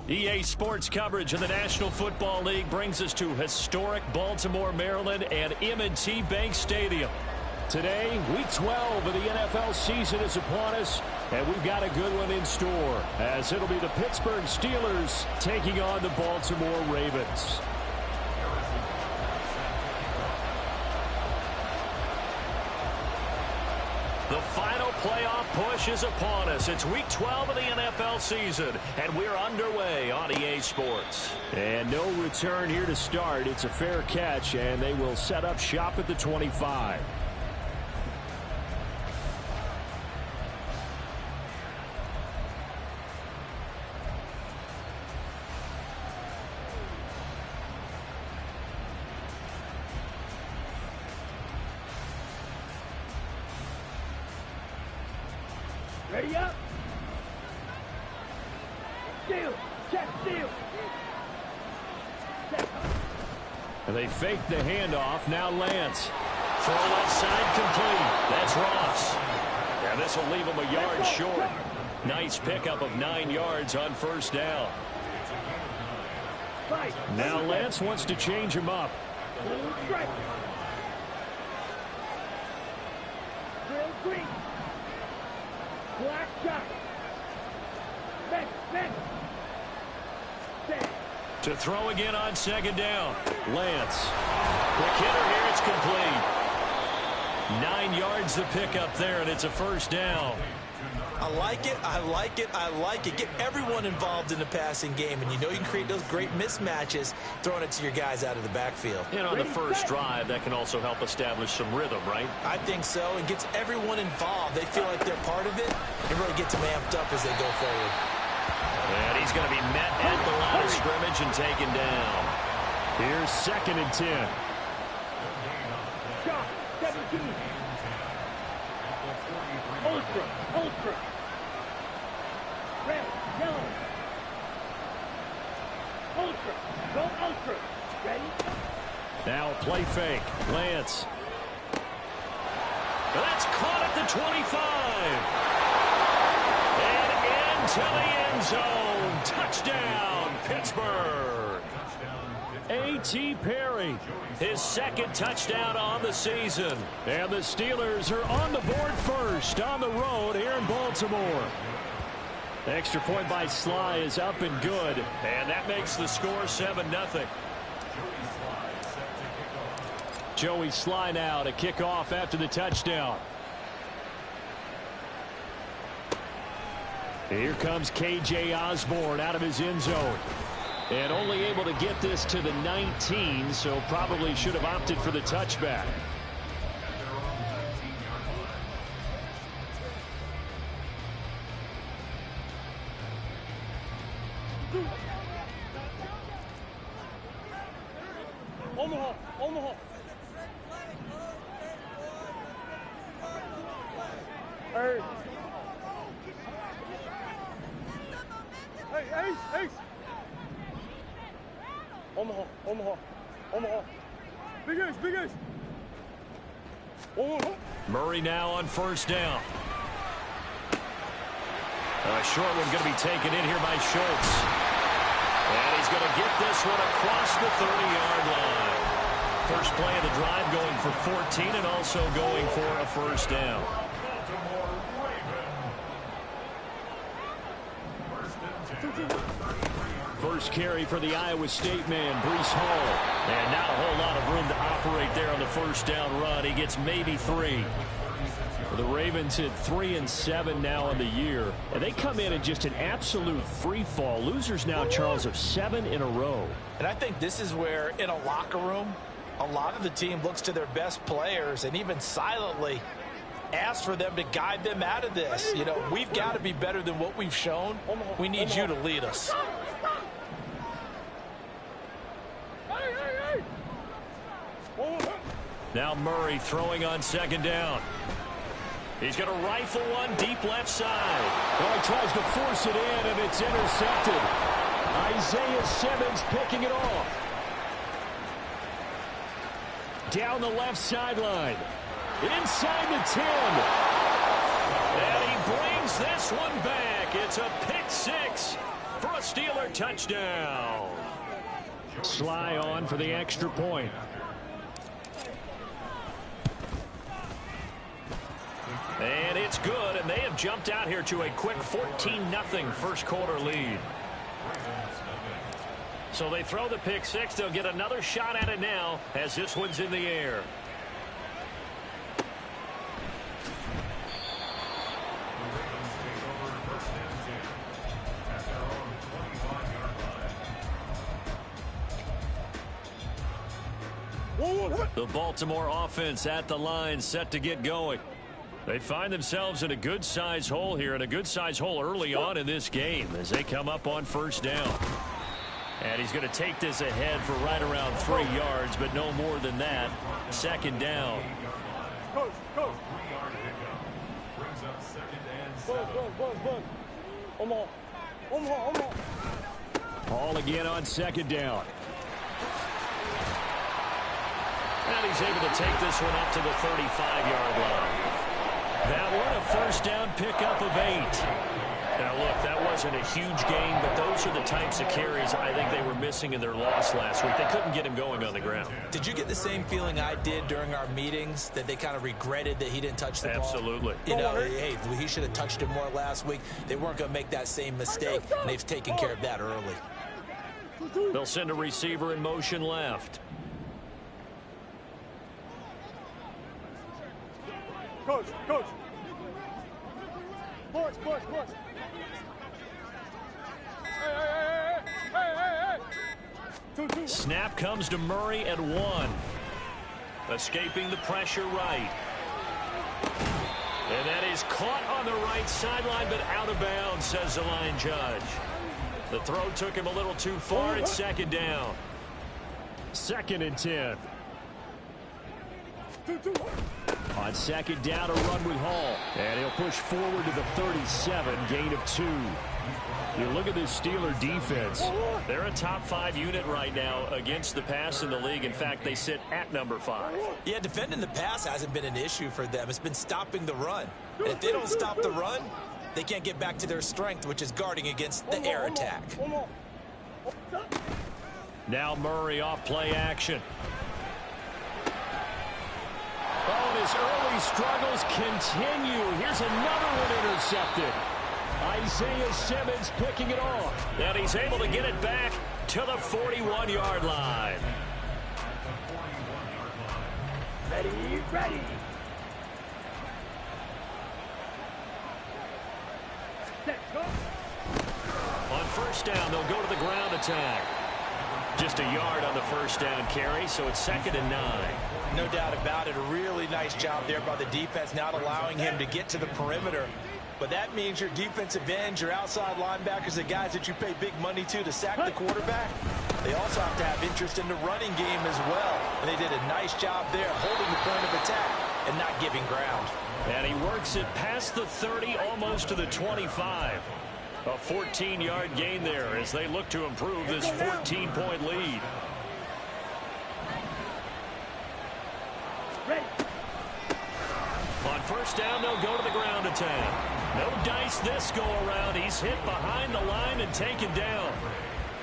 EA Sports coverage of the National Football League brings us to historic Baltimore, Maryland and M&T Bank Stadium. Today, Week 12 of the NFL season is upon us, and we've got a good one in store, as it'll be the Pittsburgh Steelers taking on the Baltimore Ravens. The final playoff push is upon us. It's Week 12 of the NFL season, and we're underway on EA Sports. And no return here to start. It's a fair catch, and they will set up shop at the 25. Ready up. Steal. Check steal. Check. And they fake the handoff. Now Lance. Throw left side complete. That's Ross. And this will leave him a yard short. Nice pickup of 9 yards on first down. Now Lance wants to change him up. Drill green. Black shot. Back. To throw again on second down. Lance. Quick hitter here. It's complete. 9 yards to pick up there, and it's a first down. I like it. Get everyone involved in the passing game, and you know you can create those great mismatches throwing it to your guys out of the backfield. And on the first drive, that can also help establish some rhythm, right? I think so, and gets everyone involved. They feel like they're part of it, and really gets them amped up as they go forward. And he's going to be met at the line of scrimmage and taken down. Here's 2nd and 10. Shot. 17. Ultra. Red, yellow. Ultra. Go ultra. Ready? Now play fake. Lance. That's caught at the 25. And into the end zone. Touchdown, Pittsburgh. A.T. Perry, his 2nd touchdown on the season. And the Steelers are on the board first on the road here in Baltimore. The extra point by Sly is up and good. And that makes the score 7-0. Joey Sly now to kick off after the touchdown. Here comes K.J. Osborne out of his end zone. And only able to get this to the 19, so probably should have opted for the touchback. Omaha. Hey, Ace. Omaha. Big Ace. Omaha. Murray now on first down. A short one going to be taken in here by Schultz. And he's going to get this one across the 30-yard line. First play of the drive going for 14 and also going for a first down. First carry for the Iowa State man, Breece Hall. And not a whole lot of room to operate there on the first down run. He gets maybe 3. The Ravens hit 3-7 now in the year. And they come in just an absolute free fall. Losers now, Charles, of 7 in a row. And I think this is where, in a locker room, a lot of the team looks to their best players and even silently asked for them to guide them out of this. You know, we've got to be better than what we've shown. We need you to lead us. Now Murray throwing on second down. He's going to rifle one deep left side. Well, he tries to force it in, and it's intercepted. Isaiah Simmons picking it off. Down the left sideline. Inside the 10. And he brings this one back. It's a pick six for a Steeler touchdown. Sly on for the extra point. And it's good, and they have jumped out here to a quick 14-0 first quarter lead. So they throw the pick six. They'll get another shot at it now as this one's in the air. The Baltimore offense at the line, set to get going. They find themselves in a good-sized hole here, and a good-sized hole early on in this game as they come up on first down. And he's going to take this ahead for right around 3 yards, but no more than that. Second down. Coach. Buzz. Omaha. Hall again on second down. And he's able to take this one up to the 35-yard line. That one a first down pickup of 8. Now, look, that wasn't a huge gain, but those are the types of carries I think they were missing in their loss last week. They couldn't get him going on the ground. Did you get the same feeling I did during our meetings, that they kind of regretted that he didn't touch the ball? Absolutely. You know, hey, he should have touched it more last week. They weren't going to make that same mistake, and they've taken care of that early. They'll send a receiver in motion left. Coach. Push. Hey. 2. Snap comes to Murray at 1. Escaping the pressure right. And that is caught on the right sideline, but out of bounds, says the line judge. The throw took him a little too far. It's second down. 2nd and 10. 2. On second down, a run with Hall. And he'll push forward to the 37, gain of 2. You look at this Steeler defense. They're a top 5 unit right now against the pass in the league. In fact, they sit at number 5. Yeah, defending the pass hasn't been an issue for them. It's been stopping the run. And if they don't stop the run, they can't get back to their strength, which is guarding against the air attack. Now Murray off play action. Oh, and his early struggles continue. Here's another one intercepted. Isaiah Simmons picking it off. And he's able to get it back to the 41-yard line. Ready. Set, go. On first down, they'll go to the ground attack. Just a yard on the first down carry, so it's 2nd and 9. No doubt about it. A really nice job there by the defense, not allowing him to get to the perimeter. But that means your defensive ends, your outside linebackers, the guys that you pay big money to sack the quarterback, they also have to have interest in the running game as well. And they did a nice job there holding the point of attack and not giving ground. And he works it past the 30, almost to the 25. A 14-yard gain there as they look to improve this 14-point lead. Ready. On first down, they'll go to the ground attack. No dice this go-around. He's hit behind the line and taken down.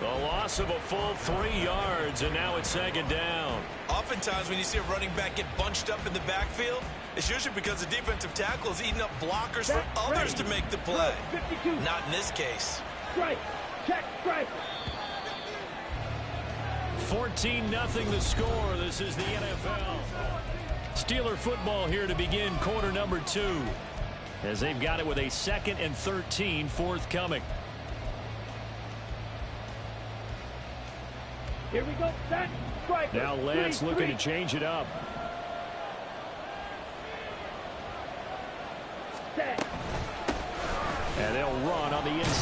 The loss of a full 3 yards, and now it's 2nd down. Oftentimes when you see a running back get bunched up in the backfield, it's usually because the defensive tackle is eating up blockers for others to make the play. 52. Not in this case. Strike. Check. Strike. 14-0 the score. This is the NFL. Steeler football here to begin quarter number 2. As they've got it with a 2nd and 13 forthcoming. Here we go. Set. Strike. Now Lance looking to change it up.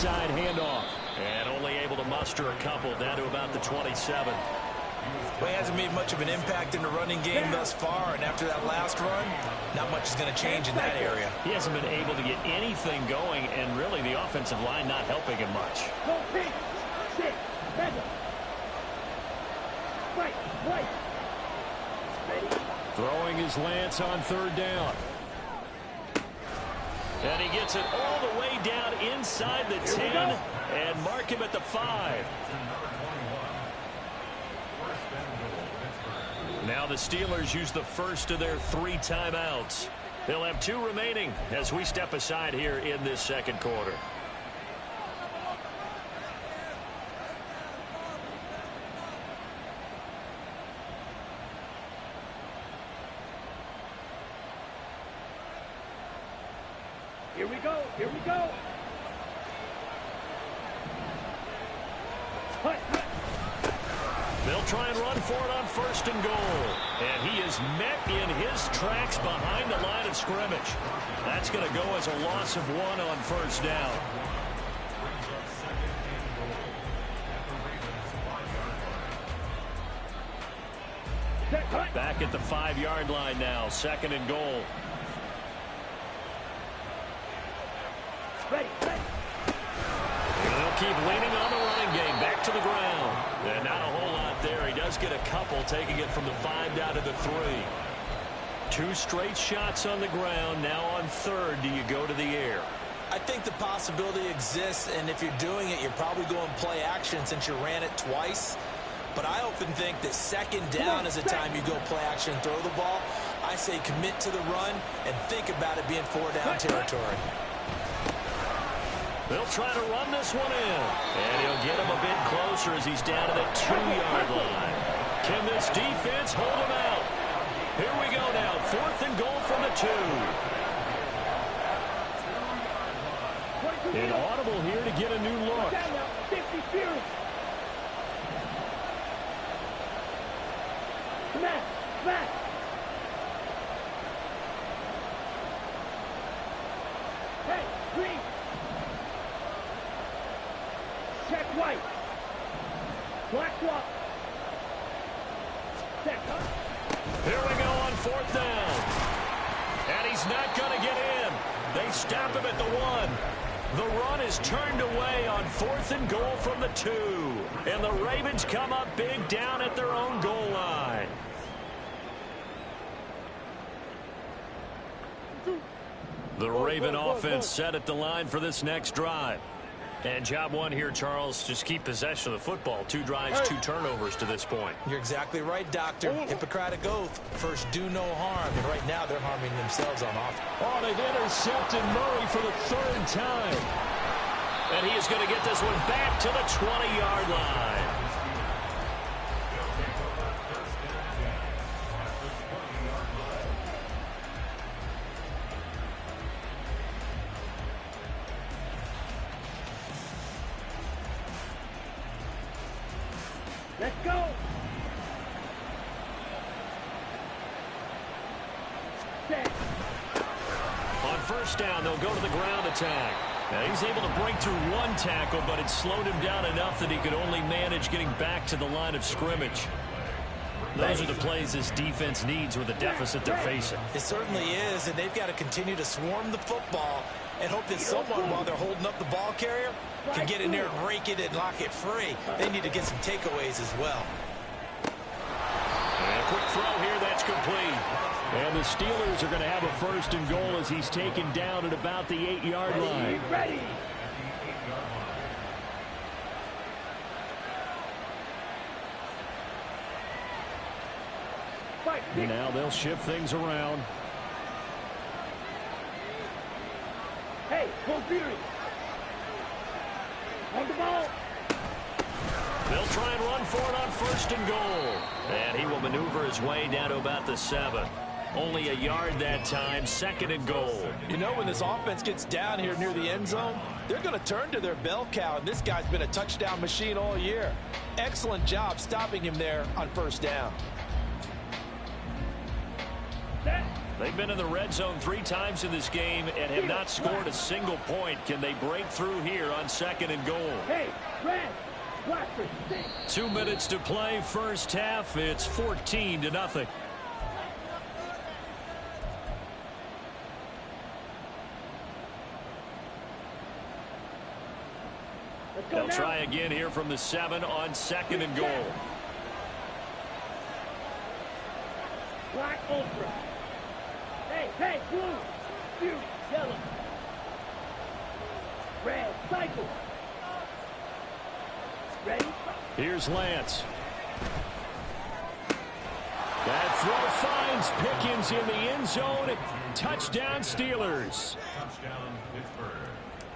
inside handoff. And only able to muster a couple down to about the 27. Well, he hasn't made much of an impact in the running game thus far, and after that last run, not much is going to change in that area. He hasn't been able to get anything going, and really the offensive line not helping him much. Go pitch. Sit. Mega. Right. Right. Ready. Throwing his lance on third down. And he gets it all the way down inside the 10 and mark him at the 5. Now the Steelers use the first of their 3 timeouts. They'll have 2 remaining as we step aside here in this second quarter. Here we go. Here we go. Hut, hut. They'll try and run for it on first and goal. And he is met in his tracks behind the line of scrimmage. That's going to go as a loss of 1 on first down. Back at the 5-yard line now. Second and goal. Ready, ready. They'll keep leaning on the running game. Back to the ground. And not a whole lot there. He does get a couple, taking it from the 5 down to the 3. 2 straight shots on the ground. Now on third, do you go to the air? I think the possibility exists, and if you're doing it, you're probably going play action since you ran it twice. But I often think that second down is the time you go play action and throw the ball. I say commit to the run and think about it being 4-down territory. They'll try to run this one in. And he'll get him a bit closer as he's down to the 2-yard line. Can this defense hold him out? Here we go now. 4th and goal from the 2. Inaudible here to get a new look. Down now. 50 Fury. Smash. Smash. Hey, green. Check white. Black block. Check, huh? Here we go on 4th down. And he's not going to get in. They stop him at the 1. The run is turned away on 4th and goal from the 2. And the Ravens come up big down at their own goal line. The Raven offense set at the line for this next drive. And job 1 here, Charles, just keep possession of the football. 2 drives, 2 turnovers to this point. You're exactly right, Doctor. Hippocratic oath. First, do no harm. And right now, they're harming themselves on offense. Oh, they've intercepted Murray for the 3rd time. And he is going to get this one back to the 20-yard line. Let's go. Set. On first down, they'll go to the ground attack. Now, he's able to break through 1 tackle, but it slowed him down enough that he could only manage getting back to the line of scrimmage. Those are the plays this defense needs with the deficit they're facing. It certainly is, and they've got to continue to swarm the football and hope that someone, while they're holding up the ball carrier, can get in there and rake it and lock it free. They need to get some takeaways as well. And a quick throw here, that's complete. And the Steelers are going to have a 1st and goal as he's taken down at about the 8-yard line. Ready. Fight. Now they'll shift things around. Hey, go Fury. On the ball. They'll try and run for it on 1st and goal. And he will maneuver his way down to about the 7. Only a yard that time, 2nd and goal. You know, when this offense gets down here near the end zone, they're going to turn to their bell cow, and this guy's been a touchdown machine all year. Excellent job stopping him there on 1st down. Set. They've been in the red zone 3 times in this game and have not scored a single point. Can they break through here on 2nd and goal? Hey, red, Blackford, 2 minutes to play first half. It's 14-0. They'll try again here from the 7 on 2nd and goal. Black Ultra. Hey, blue, blue, yellow. Red, cycle. Ready? Here's Lance. That throw finds Pickens in the end zone. Touchdown Steelers.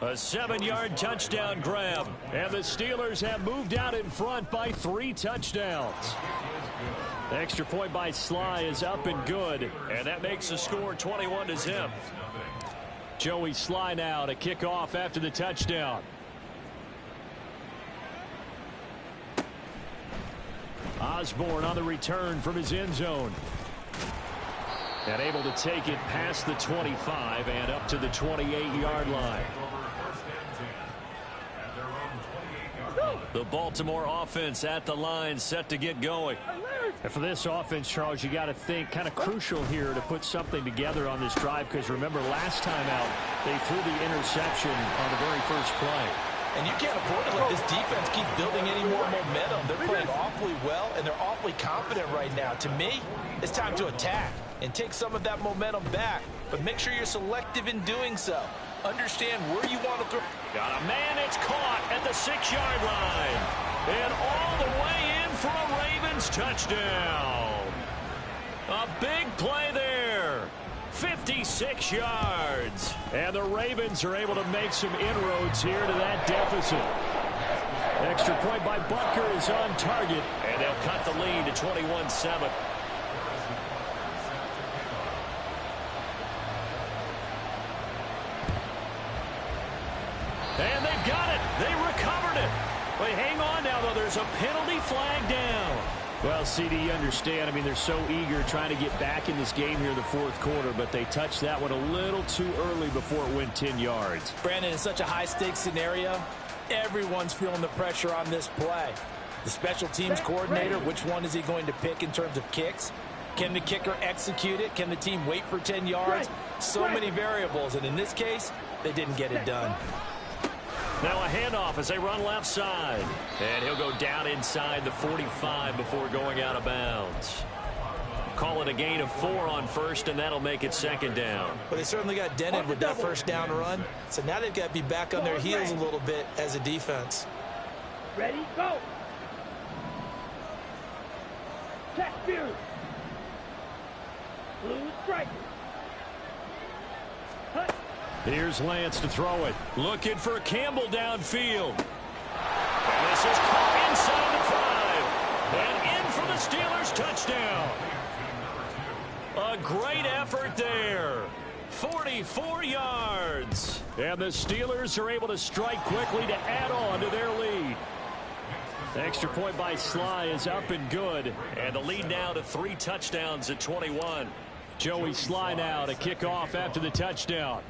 A 7-yard touchdown grab. And the Steelers have moved out in front by 3 touchdowns. Extra point by Sly is up and good. And that makes the score 21-0. Joey Sly now to kick off after the touchdown. Osborne on the return from his end zone. And able to take it past the 25 and up to the 28-yard line. The Baltimore offense at the line, set to get going. And for this offense, Charles, you got to think kind of crucial here to put something together on this drive, because remember last time out they threw the interception on the very first play. And you can't afford to let this defense keep building any more momentum. They're playing awfully well, and they're awfully confident right now. To me, it's time to attack and take some of that momentum back. But make sure you're selective in doing so. Understand where you want to throw. Got a man, it's caught at the 6-yard line. And all the way in for a Ravens touchdown. A big play there. 56 yards. And the Ravens are able to make some inroads here to that deficit. Extra point by Butker is on target. And they'll cut the lead to 21-7. And they've got it. They recovered it. But hang on now, though. There's a penalty flag down. Well, CD, you understand. I mean, they're so eager trying to get back in this game here in the fourth quarter, but they touched that one a little too early before it went 10 yards. Brandon, in such a high-stakes scenario, everyone's feeling the pressure on this play. The special teams coordinator, which one is he going to pick in terms of kicks? Can the kicker execute it? Can the team wait for 10 yards? So many variables, and in this case, they didn't get it done. Now a handoff as they run left side. And he'll go down inside the 45 before going out of bounds. Call it a gain of 4 on first, and that'll make it 2nd down. Well, they certainly got dented with that first down run. So now they've got to be back on their heels a little bit as a defense. Ready, go. Check Fury. Blue strike. Hut. Here's Lance to throw it. Looking for Campbell downfield. And this is caught inside the 5. And in for the Steelers touchdown. A great effort there. 44 yards. And the Steelers are able to strike quickly to add on to their lead. The extra point by Sly is up and good. And the lead now to 3 touchdowns at 21. Joey Sly now to kick off after the touchdown.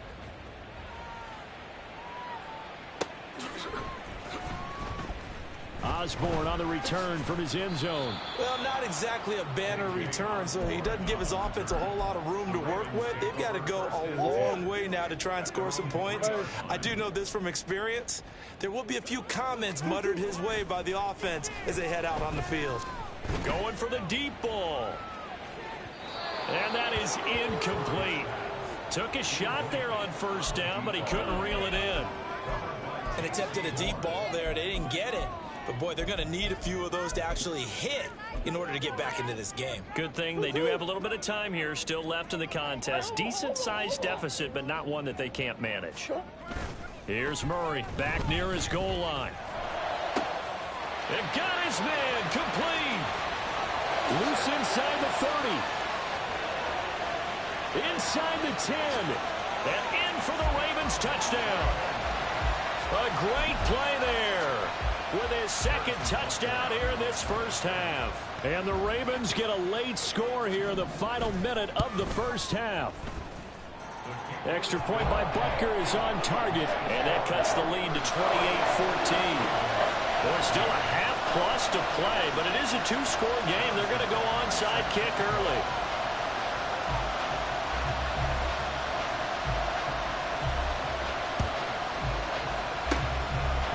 Osborne on the return from his end zone. Well, not exactly a banner return, so he doesn't give his offense a whole lot of room to work with. They've got to go a long way now to try and score some points. I do know this from experience. There will be a few comments muttered his way by the offense as they head out on the field. Going for the deep ball. And that is incomplete. Took a shot there on first down, but he couldn't reel it in. And attempted a deep ball there. They didn't get it. But, boy, they're going to need a few of those to actually hit in order to get back into this game. Good thing they do have a little bit of time here still left in the contest. Decent-sized deficit, but not one that they can't manage. Here's Murray back near his goal line. And got his man complete. Loose inside the 30. Inside the 10. And in for the Ravens touchdown. A great play there. with his second touchdown here in this first half. And the Ravens get a late score here in the final minute of the first half. Extra point by Butker is on target, and that cuts the lead to 28-14. There's still a half plus to play, but it is a two-score game. They're going to go onside kick early.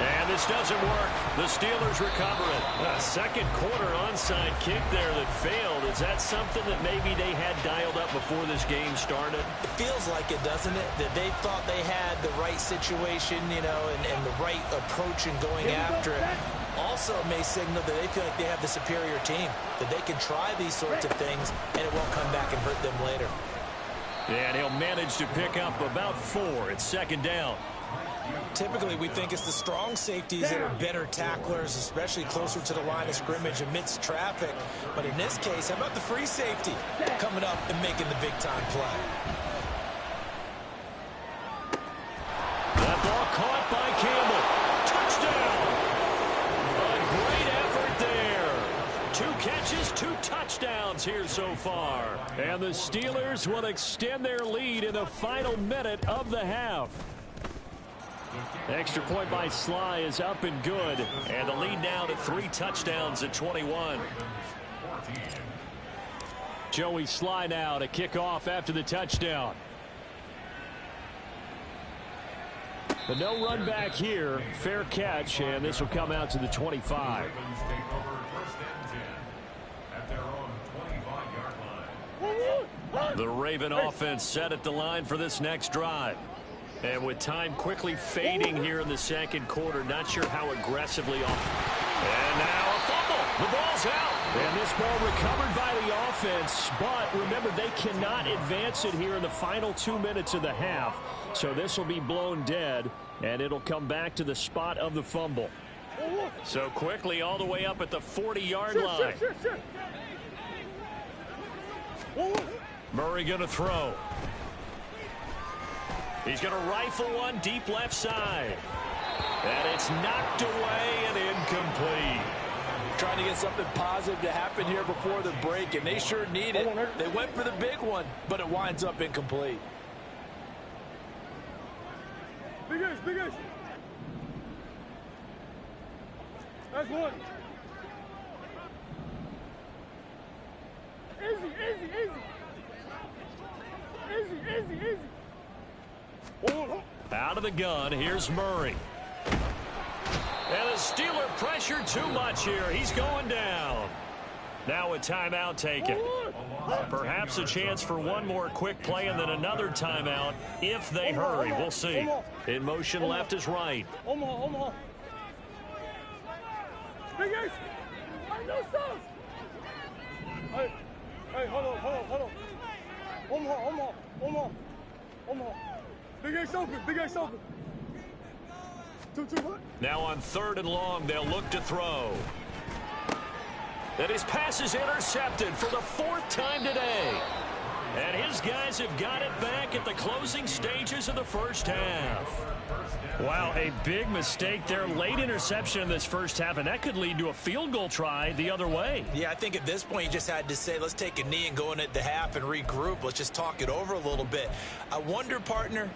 And this doesn't work. The Steelers recover it. A second quarter onside kick there that failed. Is that something that maybe they had dialed up before this game started? It feels like it, doesn't it? That they thought they had the right situation, you know, and the right approach in going after it. Also may signal that they feel like they have the superior team, that they can try these sorts of things and it won't come back and hurt them later. And he'll manage to pick up about 4. It's second down. Typically, we think it's the strong safeties that are better tacklers, especially closer to the line of scrimmage amidst traffic. But in this case, how about the free safety coming up and making the big-time play? That ball caught by Campbell. Touchdown! A great effort there. 2 catches, 2 touchdowns here so far. And the Steelers will extend their lead in the final minute of the half. Extra point by Sly is up and good. And the lead now to 3 touchdowns at 21. Joey Sly now to kick off after the touchdown. But no run back here. Fair catch, and this will come out to the 25. The Raven offense set at the line for this next drive. And with time quickly fading here in the second quarter, not sure how aggressively off. And now a fumble. The ball's out. And this ball recovered by the offense. But remember, they cannot advance it here in the final 2 minutes of the half. So this will be blown dead, and it'll come back to the spot of the fumble. So quickly all the way up at the 40-yard line. Murray going to throw. He's going to rifle one deep left side. And it's knocked away and incomplete. Trying to get something positive to happen here before the break, and they sure need it. They went for the big one, but it winds up incomplete. Big ace, big ace. That's one. Easy, easy, easy. Easy, easy, easy. Out of the gun, here's Murray. And the Steeler pressure too much here. He's going down. Now a timeout taken. Perhaps a chance for one more quick play and then another timeout if they hurry. We'll see. In motion left is right. Omaha. Big ace. No sauce. Hey, hold on. Omaha. Big ace open. 2, what? Now on 3rd and long, they'll look to throw. And his pass is intercepted for the 4th time today. And his guys have got it back at the closing stages of the first half. Wow, a big mistake there. Late interception in this first half, and that could lead to a field goal try the other way. Yeah, I think at this point you just had to say, let's take a knee and go in at the half and regroup. Let's just talk it over a little bit. I wonder, partner,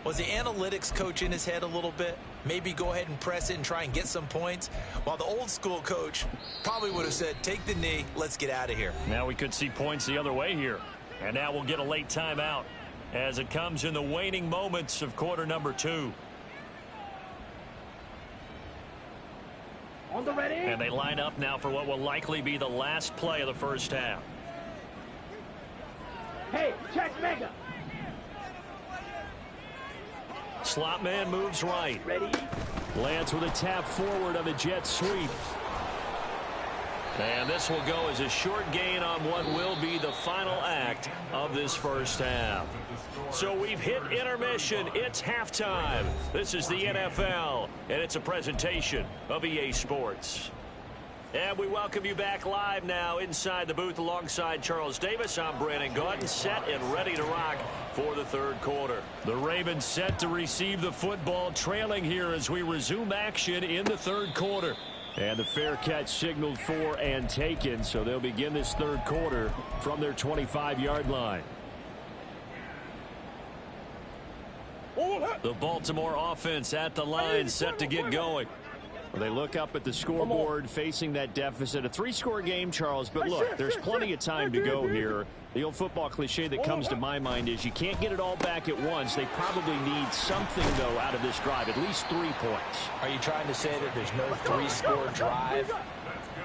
was the analytics coach in his head a little bit? Maybe go ahead and press it and try and get some points? While the old school coach probably would have said, take the knee, let's get out of here. Now we could see points the other way here. And now we'll get a late timeout as it comes in the waning moments of quarter number 2. On the ready. And they line up now for what will likely be the last play of the first half. Hey, check mega. Slot man moves right. Ready. Lance with a tap forward on the jet sweep. And this will go as a short gain on what will be the final act of this first half. So we've hit intermission. It's halftime. This is the NFL, and it's a presentation of EA Sports. And we welcome you back live now inside the booth alongside Charles Davis. I'm Brandon Gaudin, set and ready to rock for the third quarter. The Ravens set to receive the football, trailing here as we resume action in the third quarter. And the fair catch signaled for and taken, so they'll begin this third quarter from their 25-yard line. The Baltimore offense at the line, set to get going. They look up at the scoreboard, facing that deficit. A 3-score game, Charles, but look, there's plenty of time to go here. The old football cliche that comes to my mind is you can't get it all back at once. They probably need something, though, out of this drive, at least 3 points. Are you trying to say that there's no 3-score drive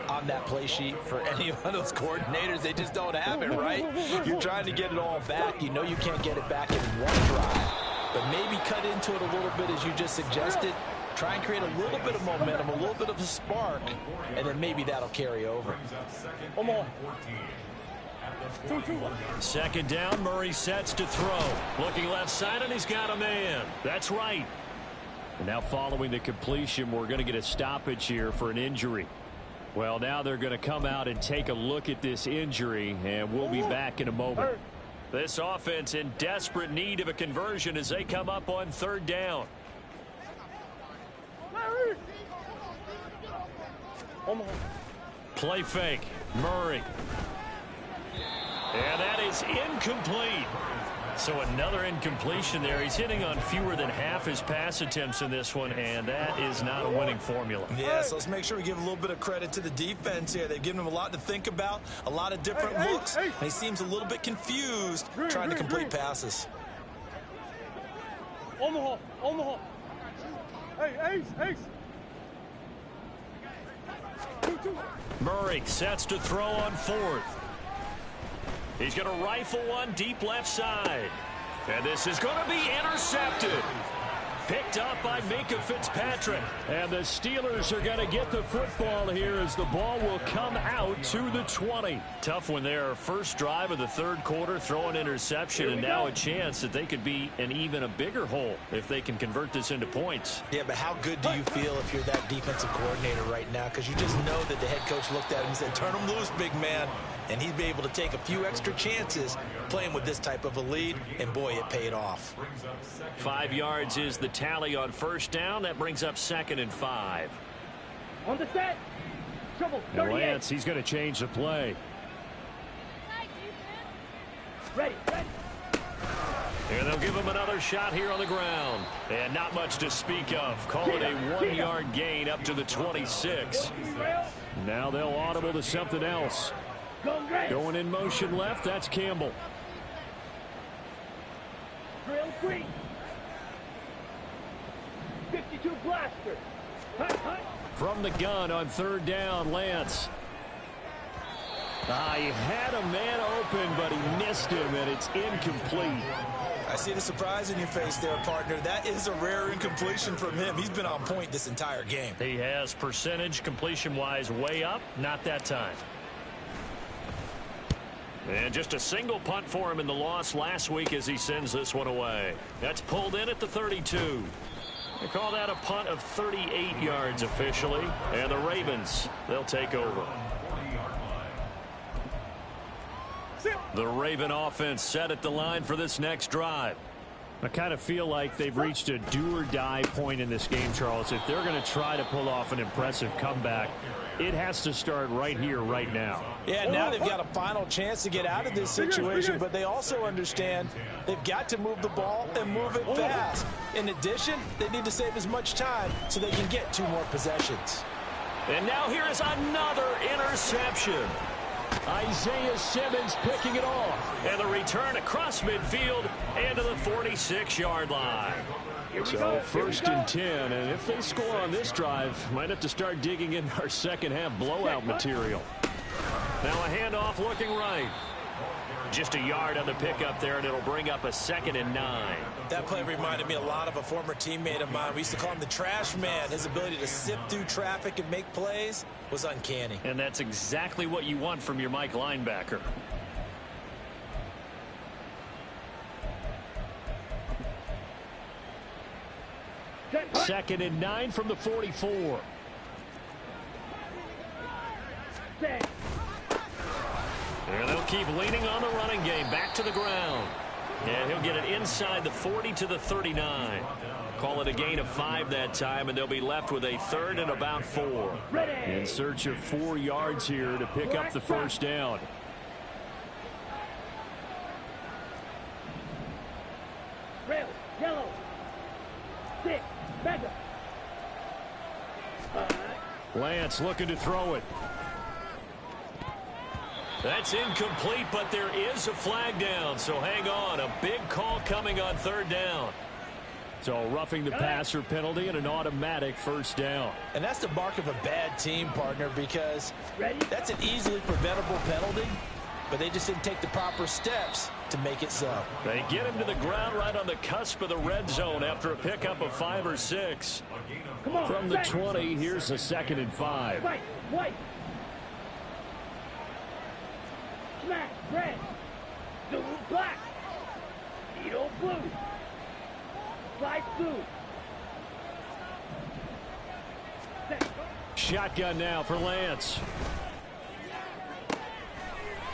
on that play sheet for any one of those coordinators? They just don't have it, right? You're trying to get it all back. You know you can't get it back in one drive, but maybe cut into it a little bit as you just suggested. Try and create a little bit of momentum, a little bit of a spark, and then maybe that'll carry over. Second down, Murray sets to throw. Looking left side, and he's got a man. That's right. And now following the completion, we're going to get a stoppage here for an injury. Well, now they're going to come out and take a look at this injury, and we'll be back in a moment. This offense in desperate need of a conversion as they come up on third down. Play fake. Murray. And that is incomplete. So another incompletion there. He's hitting on fewer than half his pass attempts in this one, and that is not a winning formula. Yeah, so let's make sure we give a little bit of credit to the defense here. They've given him a lot to think about, a lot of different looks, and he seems a little bit confused trying to complete passes. Omaha. Hey, Ace. Murray sets to throw on fourth. He's going to rifle one deep left side. And this is going to be intercepted. Picked up by Minkah Fitzpatrick. And the Steelers are going to get the football here as the ball will come out to the 20. Tough one there. First drive of the third quarter, throw an interception, and now a chance that they could be in even a bigger hole if they can convert this into points. Yeah, but how good do you feel if you're that defensive coordinator right now? Because you just know that the head coach looked at him and said, turn him loose, big man. And he'd be able to take a few extra chances playing with this type of a lead, and boy, it paid off. 5 yards is the tally on first down. That brings up 2nd and 5. On the set. Trouble. And Lance, he's going to change the play. Ready. And they'll give him another shot here on the ground. And not much to speak of. Call it a 1-yard gain up to the 26. Now they'll audible to something else. Going in motion left, that's Campbell. Drill green. 52 blaster. Hut. From the gun on third down, Lance. He had a man open, but he missed him, and it's incomplete. I see the surprise in your face there, partner. That is a rare incompletion from him. He's been on point this entire game. He has percentage completion-wise way up, not that time. And just a single punt for him in the loss last week as he sends this one away. That's pulled in at the 32. They call that a punt of 38 yards officially. And the Ravens, they'll take over. The Raven offense set at the line for this next drive. I kind of feel like they've reached a do-or-die point in this game, Charles. If they're going to try to pull off an impressive comeback, it has to start right here, right now. Yeah, now they've got a final chance to get out of this situation, but they also understand they've got to move the ball and move it fast. In addition, they need to save as much time so they can get 2 more possessions. And now here is another interception. Isaiah Simmons picking it off. And the return across midfield and to the 46-yard line. So 1st and 10, and if they score on this drive, might have to start digging in our second half blowout material. Now a handoff looking right. Just a yard on the pickup there, and it'll bring up a 2nd and 9. That play reminded me a lot of a former teammate of mine. We used to call him the trash man. His ability to sift through traffic and make plays was uncanny. And that's exactly what you want from your Mike linebacker. Second and 9 from the 44. Set. And they'll keep leaning on the running game. Back to the ground. And he'll get it inside the 40 to the 39. Call it a gain of 5 that time, and they'll be left with a third and about 4. Ready. In search of 4 yards here to pick up the first down. Red, yellow. 6. Mega. Lance looking to throw it. That's incomplete, but there is a flag down, so hang on. A big call coming on third down. So roughing the passer penalty and an automatic first down. And that's the mark of a bad team, partner, because that's an easily preventable penalty, but they just didn't take the proper steps to make it so. They get him to the ground right on the cusp of the red zone after a pickup of 5 or 6. Come on. From the 20, here's a 2nd and 5. White, white. Smack, red. Blue, black. Needle, blue. Fly, blue. Set. Shotgun now for Lance.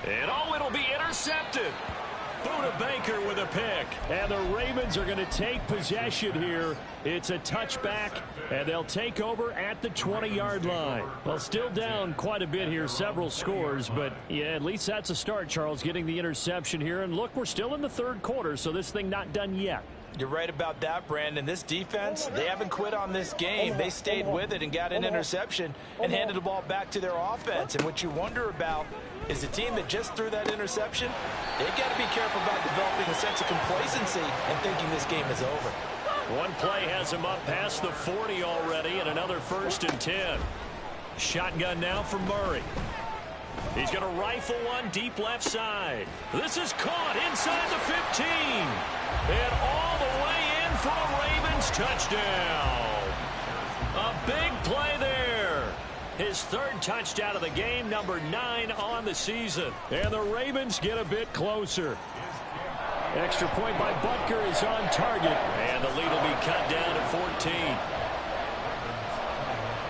And it'll be intercepted. Buda Baker with a pick. And the Ravens are going to take possession here. It's a touchback, and they'll take over at the 20-yard line. Well, still down quite a bit here, several scores, but yeah, at least that's a start, Charles, getting the interception here. And look, we're still in the third quarter, so this thing not done yet. You're right about that, Brandon. This defense, they haven't quit on this game. They stayed with it and got an interception and handed the ball back to their offense. And what you wonder about is the team that just threw that interception, they've got to be careful about developing a sense of complacency and thinking this game is over. One play has him up past the 40 already, and another 1st and 10. Shotgun now for Murray. He's going to rifle one deep left side. This is caught inside the 15. And all the way in for a Ravens touchdown. A big play there. His 3rd touchdown of the game, number 9 on the season. And the Ravens get a bit closer. Extra point by Butker is on target. And the lead will be cut down to 14.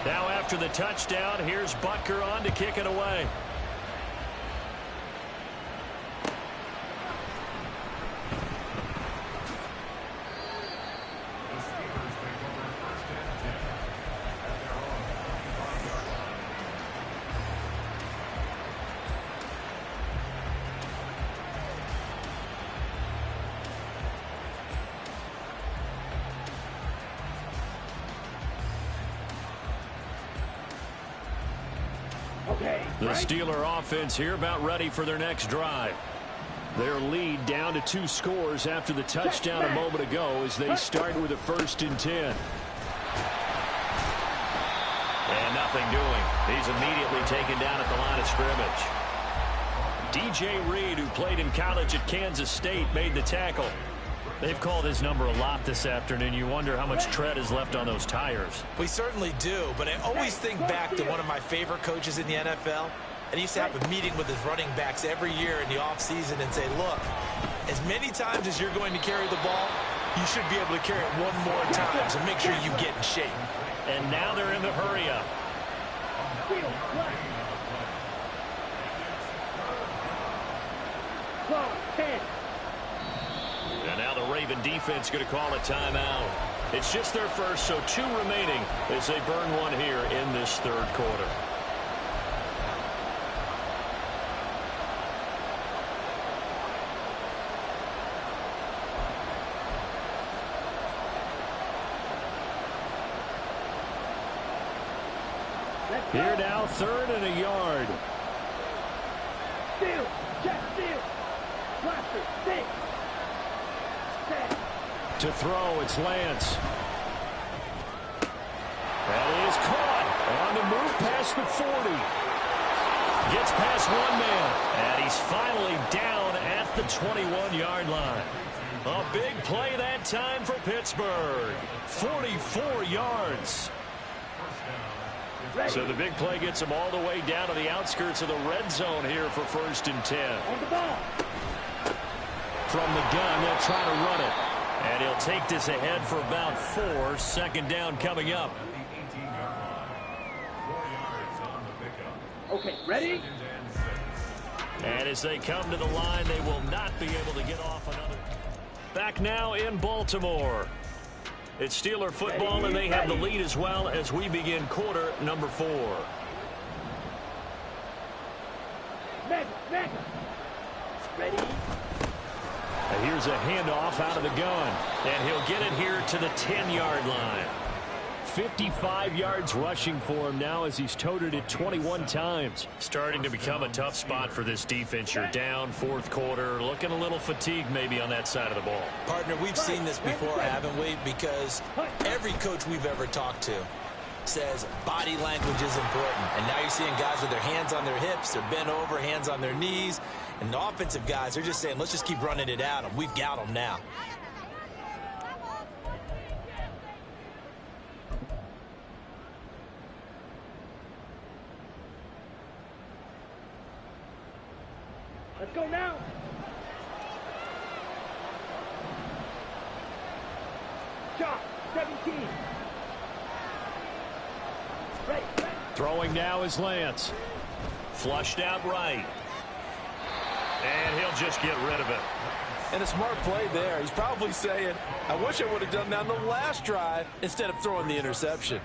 Now after the touchdown, here's Butker on to kick it away. The Steeler offense here about ready for their next drive. Their lead down to 2 scores after the touchdown a moment ago as they start with a 1st and 10. And nothing doing. He's immediately taken down at the line of scrimmage. DJ Reed, who played in college at Kansas State, made the tackle. They've called his number a lot this afternoon. You wonder how much tread is left on those tires. We certainly do, but I always think back to one of my favorite coaches in the NFL. And he used to have a meeting with his running backs every year in the offseason and say, look, as many times as you're going to carry the ball, you should be able to carry it one more time, so make sure you get in shape. And now they're in the hurry-up. And now the Raven defense going to call a timeout. It's just their first, so 2 remaining as they burn one here in this 3rd quarter. Here now, 3rd and a yard. Steal, check, steal. Blaster, stick. Set. To throw, it's Lance. That is caught on the move past the 40. Gets past one man, and he's finally down at the 21-yard line. A big play that time for Pittsburgh. 44 yards. So the big play gets him all the way down to the outskirts of the red zone here for 1st and 10. On the ball. From the gun, they'll try to run it. And he'll take this ahead for about 4. 2nd down coming up. Okay, ready? And as they come to the line, they will not be able to get off another. Back now in Baltimore. It's Steeler football, and they have the lead as well as we begin quarter number 4. Mega. Ready? And here's a handoff out of the gun. And he'll get it here to the 10-yard line. 55 yards rushing for him now as he's toted it 21 times. Starting to become a tough spot for this defense. You're down fourth quarter, looking a little fatigued maybe on that side of the ball. Partner, we've seen this before, haven't we? Because every coach we've ever talked to says body language is important. And now you're seeing guys with their hands on their hips, they're bent over, hands on their knees. And the offensive guys, they're just saying, let's just keep running it at them. We've got them now. Let's go now. Shot, 17. Ready. Throwing now is Lance. Flushed out right. And he'll just get rid of it. And a smart play there. He's probably saying, I wish I would have done that on the last drive instead of throwing the interception.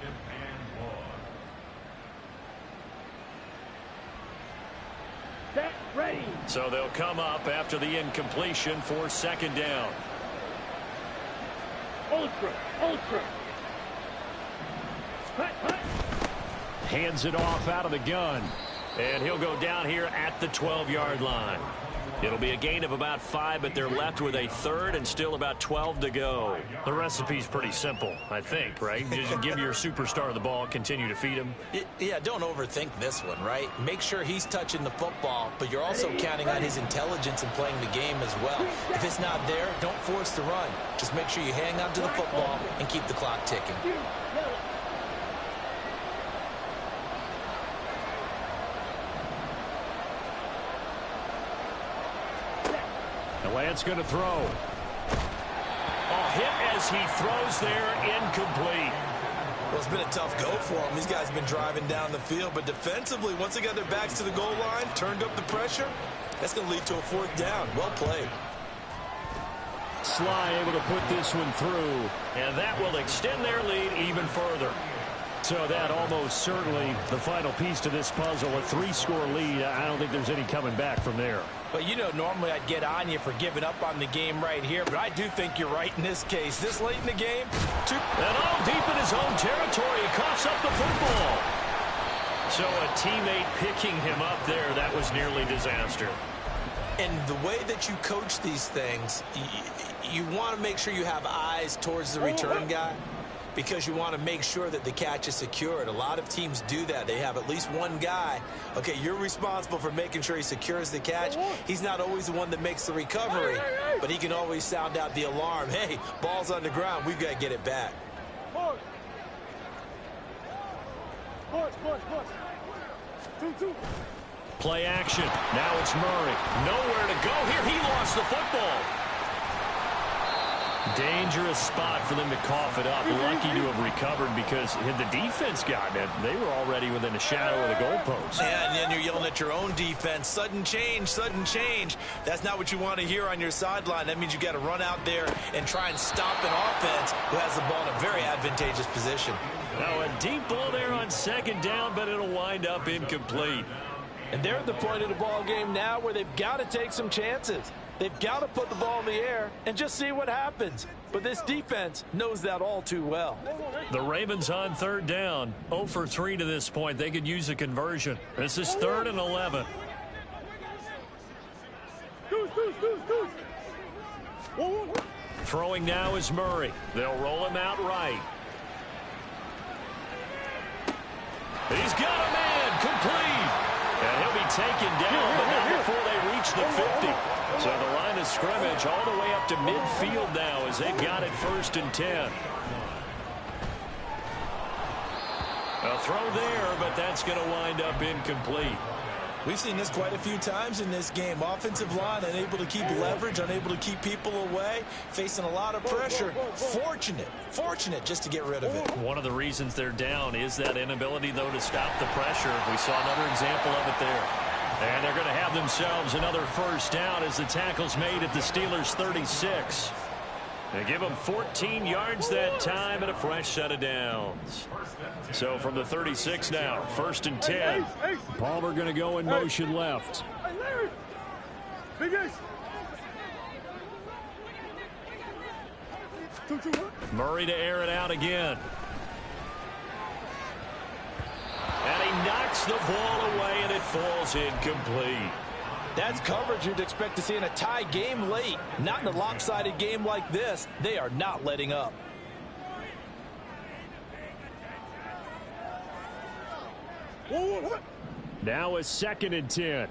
Set, ready. So they'll come up after the incompletion for second down. Ultra. Hut. Hands it off out of the gun. And he'll go down here at the 12-yard line. It'll be a gain of about 5, but they're left with a third and still about 12 to go. The recipe's pretty simple, I think, right? Just give your superstar the ball, continue to feed him. Yeah, don't overthink this one, right? Make sure he's touching the football, but you're also counting on his intelligence in playing the game as well. If it's not there, don't force the run. Just make sure you hang on to the football and keep the clock ticking. Lance going to throw. Hit as he throws there, incomplete. Well, it's been a tough go for him. These guys have been driving down the field, but defensively, once they got their backs to the goal line, turned up the pressure, that's going to lead to a fourth down. Well played. Sly able to put this one through, and that will extend their lead even further. So that almost certainly the final piece to this puzzle, a 3-score lead. I don't think there's any coming back from there. But, you know, normally I'd get on you for giving up on the game right here, but I do think you're right in this case. This late in the game. And all deep in his own territory, he coughs up the football. So a teammate picking him up there, that was nearly disaster. And the way that you coach these things, you want to make sure you have eyes towards the return guy, because you want to make sure that the catch is secured. A lot of teams do that. They have at least one guy. Okay, you're responsible for making sure he secures the catch. He's not always the one that makes the recovery, but he can always sound out the alarm. Hey, ball's on the ground. We've got to get it back. Play action. Now it's Murray. Nowhere to go here. He lost the football. Dangerous spot for them to cough it up. Lucky to have recovered because had the defense gotten it, they were already within a shadow of the goalpost. Yeah, and then you're yelling at your own defense. Sudden change, sudden change. That's not what you want to hear on your sideline. That means you got to run out there and try and stop an offense who has the ball in a very advantageous position. Now a deep ball there on second down, but it'll wind up incomplete. And they're at the point of the ball game now where they've got to take some chances. They've got to put the ball in the air and just see what happens. But this defense knows that all too well. The Ravens on third down. 0 for 3 to this point. They could use a conversion. This is 3rd and 11. Throwing now is Murray. They'll roll him out right. He's got a man complete. And he'll be taken down, but not before they reach the 50. So the line of scrimmage all the way up to midfield now as they've got it 1st and 10. A throw there, but that's going to wind up incomplete. We've seen this quite a few times in this game. Offensive line unable to keep leverage, unable to keep people away, facing a lot of pressure. Fortunate just to get rid of it. One of the reasons they're down is that inability, though, to stop the pressure. We saw another example of it there. And they're going to have themselves another first down as the tackle's made at the Steelers' 36. They give them 14 yards that time and a fresh set of downs. So from the 36 now, 1st and 10. Palmer going to go in motion left. Murray to air it out again. And he knocks the ball away, and it falls incomplete. That's coverage you'd expect to see in a tie game late. Not in a lopsided game like this. They are not letting up. Now a 2nd and 10.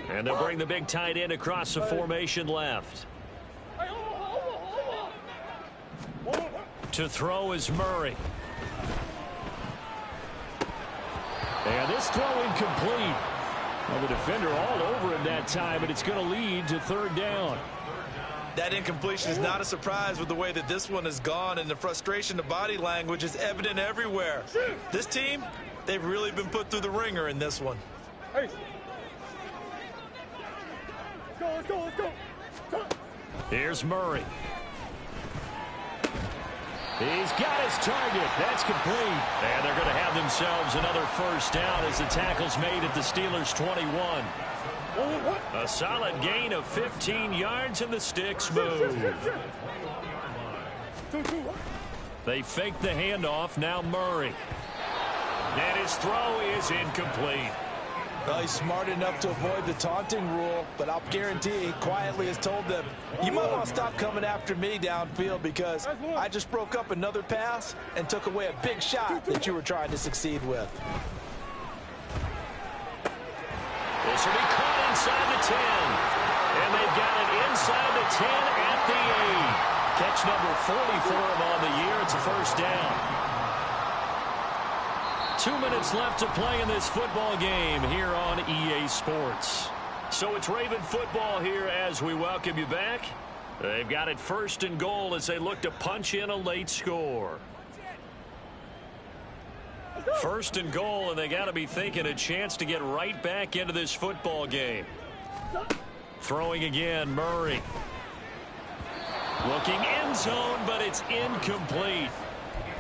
And they'll bring the big tight end across the formation left. To throw is Murray. And this throw incomplete. Well, the defender all over him that time, but it's going to lead to 3rd down. That incompletion is not a surprise with the way that this one has gone, and the frustration, the body language is evident everywhere. This team, they've really been put through the ringer in this one. Let's go. Here's Murray. He's got his target. That's complete. And they're going to have themselves another first down as the tackle's made at the Steelers' 21. A solid gain of 15 yards, and the sticks move. They fake the handoff. Now Murray. And his throw is incomplete. Well, he's smart enough to avoid the taunting rule, but I'll guarantee he quietly has told them, you might want to stop coming after me downfield because I just broke up another pass and took away a big shot that you were trying to succeed with. This will be caught inside the 10. And they've got it inside the 10 at the 8. Catch number 40 for him on the year. It's a first down. 2 minutes left to play in this football game here on EA Sports. So it's Raven football here as we welcome you back. They've got it 1st and goal as they look to punch in a late score. 1st and goal, and they got to be thinking a chance to get right back into this football game. Throwing again, Murray. Looking end zone, but it's incomplete.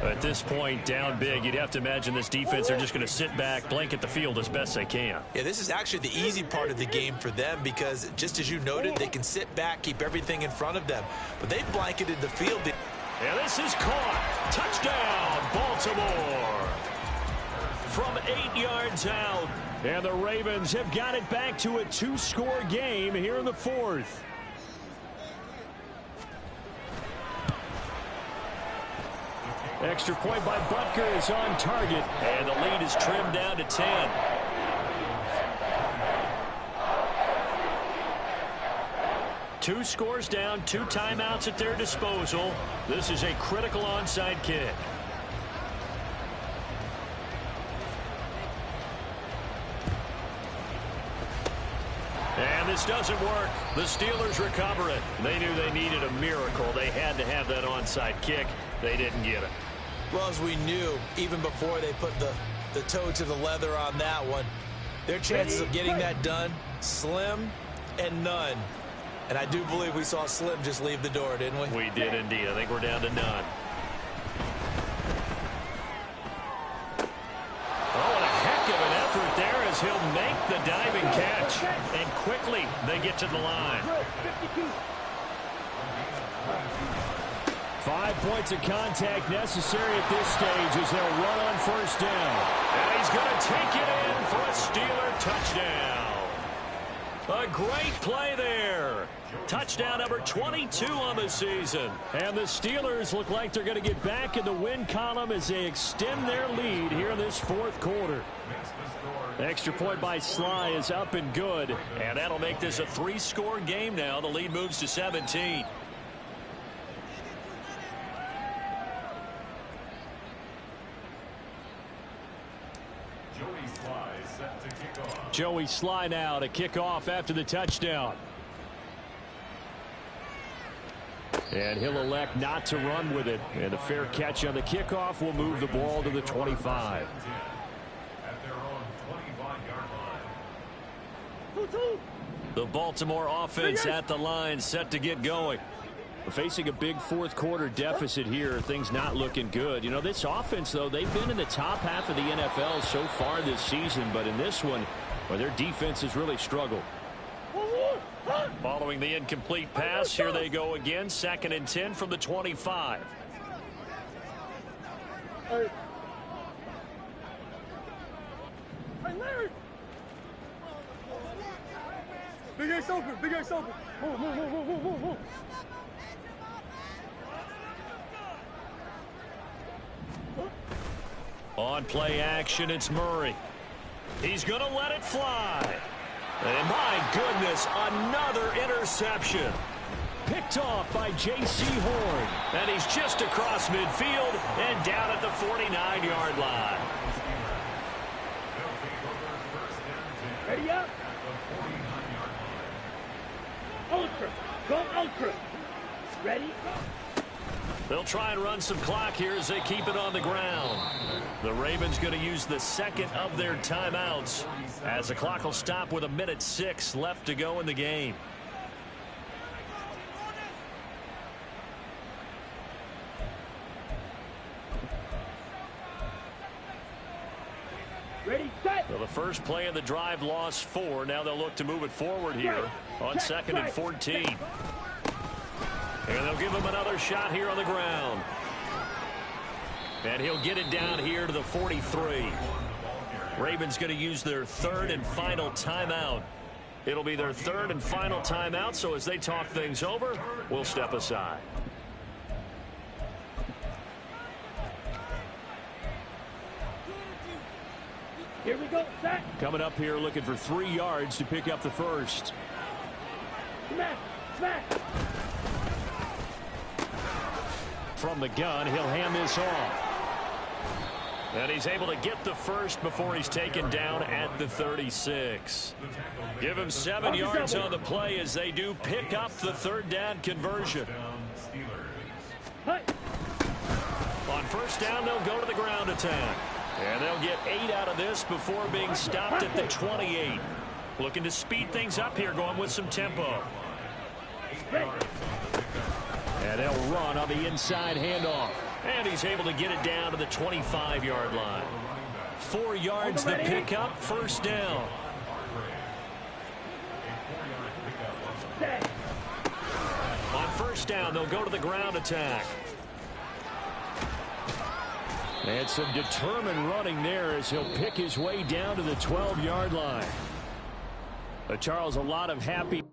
At this point, down big, you'd have to imagine this defense are just going to sit back, blanket the field as best they can. Yeah, this is actually the easy part of the game for them because, just as you noted, they can sit back, keep everything in front of them. But they blanketed the field. And this is caught. Touchdown, Baltimore. From 8 yards out. And the Ravens have got it back to a 2-score game here in the 4th. Extra point by Butker is on target, and the lead is trimmed down to 10. Two scores down, 2 timeouts at their disposal. This is a critical onside kick. And this doesn't work. The Steelers recover it. They knew they needed a miracle. They had to have that onside kick. They didn't get it. Well, as we knew, even before they put the toe to the leather on that one, their chances of getting that done, slim and none. And I do believe we saw Slim just leave the door, didn't we? We did indeed. I think we're down to none. Oh, and a heck of an effort there as he'll make the diving catch. And quickly they get to the line. 5 points of contact necessary at this stage as they'll run on first down. And he's going to take it in for a Steeler touchdown. A great play there. Touchdown number 22 on the season. And the Steelers look like they're going to get back in the win column as they extend their lead here in this 4th quarter. Extra point by Sly is up and good. And that'll make this a 3-score game now. The lead moves to 17. Joey Slye now to kick off after the touchdown. And he'll elect not to run with it. And a fair catch on the kickoff will move the ball to the 25. The Baltimore offense at the line, set to get going. Facing a big fourth quarter deficit here, things not looking good. You know, this offense, though, they've been in the top half of the NFL so far this season, but in this one, well, their defense has really struggled. Following the incomplete pass, here they go again, 2nd and 10 from the 25. Hey, Larry! Big X open, Big X open. Move. On play action, it's Murray. He's going to let it fly. And my goodness, another interception. Picked off by J.C. Horn. And he's just across midfield and down at the 49-yard line. Ready up. Ultra. Go Ultra. Ready? They'll try and run some clock here as they keep it on the ground. The Ravens going to use the second of their timeouts as the clock will stop with 1:06 left to go in the game. Ready, set. Well, the first play of the drive lost 4. Now they'll look to move it forward here on 2nd and 14. And they'll give him another shot here on the ground. And he'll get it down here to the 43. Ravens going to use their 3rd and final timeout. It'll be their 3rd and final timeout, so as they talk things over, we'll step aside. Here we go, set. Coming up here looking for 3 yards to pick up the first. Smack. From the gun, he'll hand this off. And he's able to get the first before he's taken down at the 36. Give him 7 yards on the play as they do pick up the 3rd down conversion. On first down, they'll go to the ground attack. And they'll get 8 out of this before being stopped at the 28. Looking to speed things up here, going with some tempo. And they'll run on the inside handoff. And he's able to get it down to the 25-yard line. 4 yards the pickup, first down. On first down, they'll go to the ground attack. And some determined running there as he'll pick his way down to the 12-yard line. Charles, a lot of happy